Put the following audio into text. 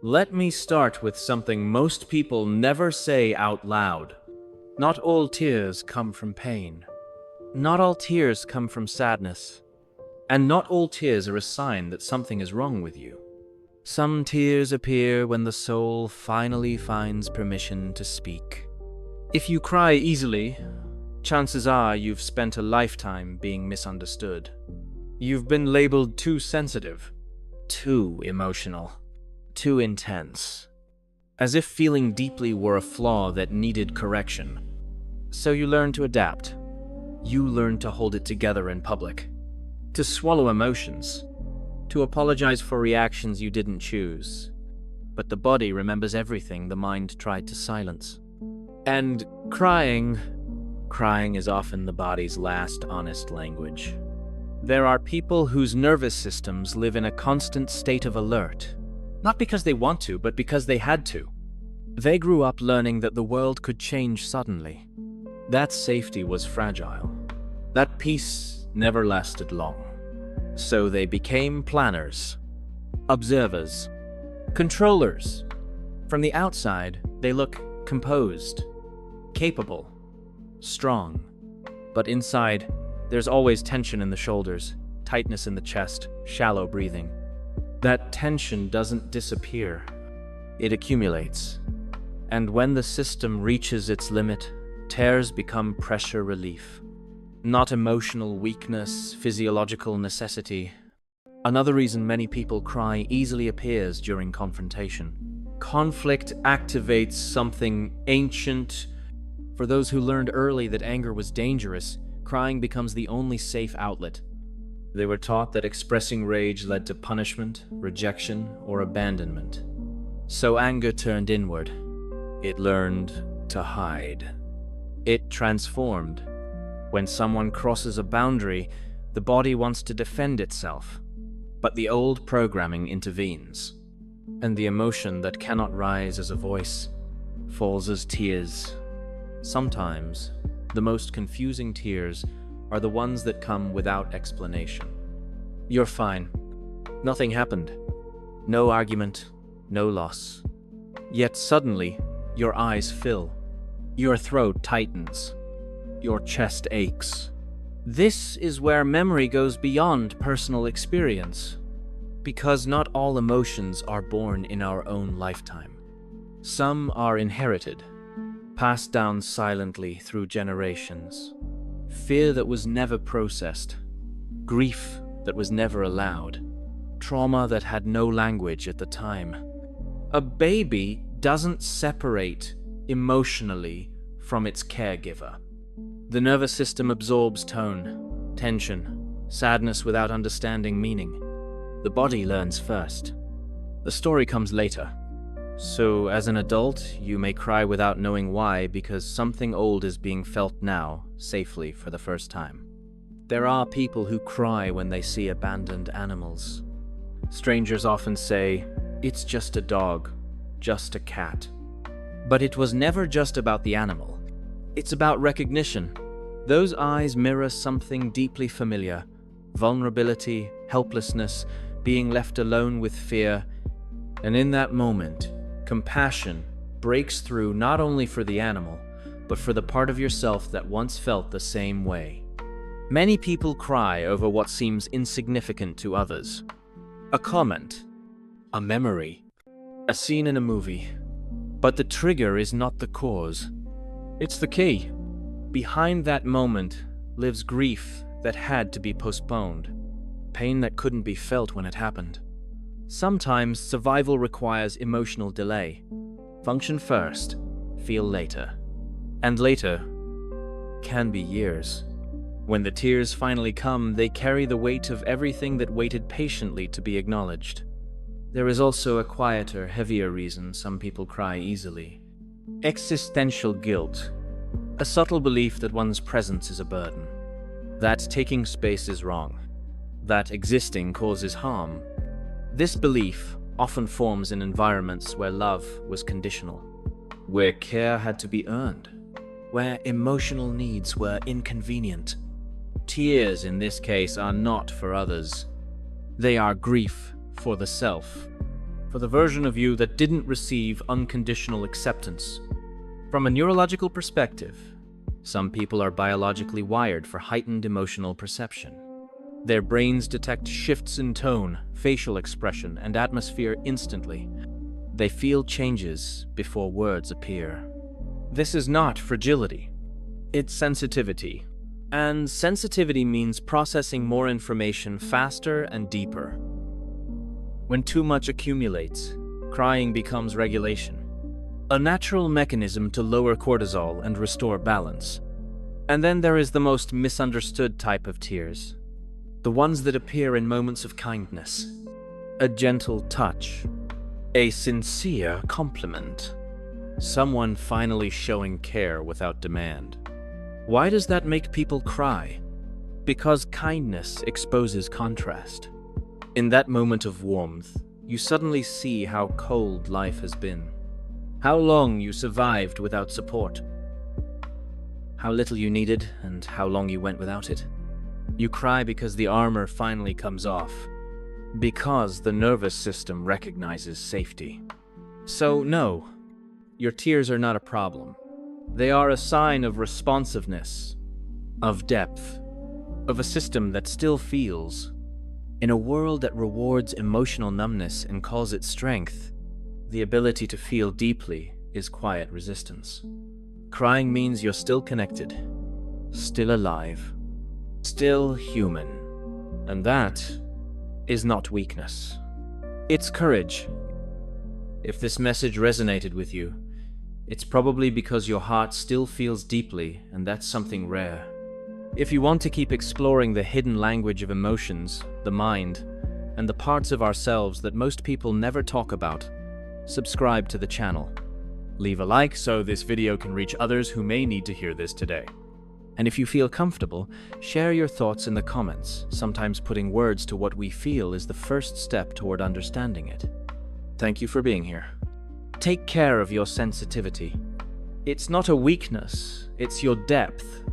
Let me start with something most people never say out loud. Not all tears come from pain. Not all tears come from sadness. And not all tears are a sign that something is wrong with you. Some tears appear when the soul finally finds permission to speak. If you cry easily, chances are you've spent a lifetime being misunderstood. You've been labeled too sensitive, too emotional, too intense, as if feeling deeply were a flaw that needed correction. So you learn to adapt. You learn to hold it together in public, to swallow emotions, to apologize for reactions you didn't choose. But the body remembers everything the mind tried to silence. And crying is often the body's last honest language. There are people whose nervous systems live in a constant state of alert, not because they want to, but because they had to. They grew up learning that the world could change suddenly. That safety was fragile. That peace never lasted long. So they became planners, observers, controllers. From the outside, they look composed, capable, strong. But inside, there's always tension in the shoulders, tightness in the chest, shallow breathing. That tension doesn't disappear. It accumulates. And when the system reaches its limit, tears become pressure relief. Not emotional weakness, physiological necessity. Another reason many people cry easily appears during confrontation. Conflict activates something ancient. For those who learned early that anger was dangerous, crying becomes the only safe outlet. They were taught that expressing rage led to punishment, rejection, or abandonment. So anger turned inward. It learned to hide. It transformed. When someone crosses a boundary, the body wants to defend itself. But the old programming intervenes, and the emotion that cannot rise as a voice falls as tears. Sometimes, the most confusing tears are the ones that come without explanation. You're fine. Nothing happened. No argument, no loss. Yet suddenly, your eyes fill. Your throat tightens. Your chest aches. This is where memory goes beyond personal experience, because not all emotions are born in our own lifetime. Some are inherited, passed down silently through generations. Fear that was never processed, grief that was never allowed, trauma that had no language at the time. A baby doesn't separate emotionally from its caregiver. The nervous system absorbs tone, tension, sadness without understanding meaning. The body learns first. The story comes later. So, as an adult, you may cry without knowing why because something old is being felt now, safely, for the first time. There are people who cry when they see abandoned animals. Strangers often say, "It's just a dog, just a cat." But it was never just about the animal. It's about recognition. Those eyes mirror something deeply familiar: vulnerability, helplessness, being left alone with fear. And in that moment, compassion breaks through not only for the animal, but for the part of yourself that once felt the same way. Many people cry over what seems insignificant to others. A comment, a memory, a scene in a movie. But the trigger is not the cause. It's the key. Behind that moment lives grief that had to be postponed, pain that couldn't be felt when it happened. Sometimes survival requires emotional delay. Function first, feel later. And later can be years. When the tears finally come, they carry the weight of everything that waited patiently to be acknowledged. There is also a quieter, heavier reason some people cry easily. Existential guilt. A subtle belief that one's presence is a burden. That taking space is wrong. That existing causes harm. This belief often forms in environments where love was conditional, where care had to be earned, where emotional needs were inconvenient. Tears, in this case, are not for others. They are grief for the self. for the version of you that didn't receive unconditional acceptance. From a neurological perspective, some people are biologically wired for heightened emotional perception. Their brains detect shifts in tone, facial expression, and atmosphere instantly. They feel changes before words appear. This is not fragility. It's sensitivity. And sensitivity means processing more information faster and deeper. When too much accumulates, crying becomes regulation, a natural mechanism to lower cortisol and restore balance. And then there is the most misunderstood type of tears, the ones that appear in moments of kindness, a gentle touch, a sincere compliment, someone finally showing care without demand. Why does that make people cry? Because kindness exposes contrast. In that moment of warmth, you suddenly see how cold life has been, how long you survived without support, how little you needed and how long you went without it. You cry because the armor finally comes off, because the nervous system recognizes safety. So no, your tears are not a problem. They are a sign of responsiveness, of depth, of a system that still feels. In a world that rewards emotional numbness and calls it strength, the ability to feel deeply is quiet resistance. Crying means you're still connected, still alive, still human. And that is not weakness. It's courage. If this message resonated with you, it's probably because your heart still feels deeply, and that's something rare. If you want to keep exploring the hidden language of emotions, the mind, and the parts of ourselves that most people never talk about, subscribe to the channel. Leave a like so this video can reach others who may need to hear this today. And if you feel comfortable, share your thoughts in the comments. Sometimes putting words to what we feel is the first step toward understanding it. Thank you for being here. Take care of your sensitivity. It's not a weakness, it's your depth.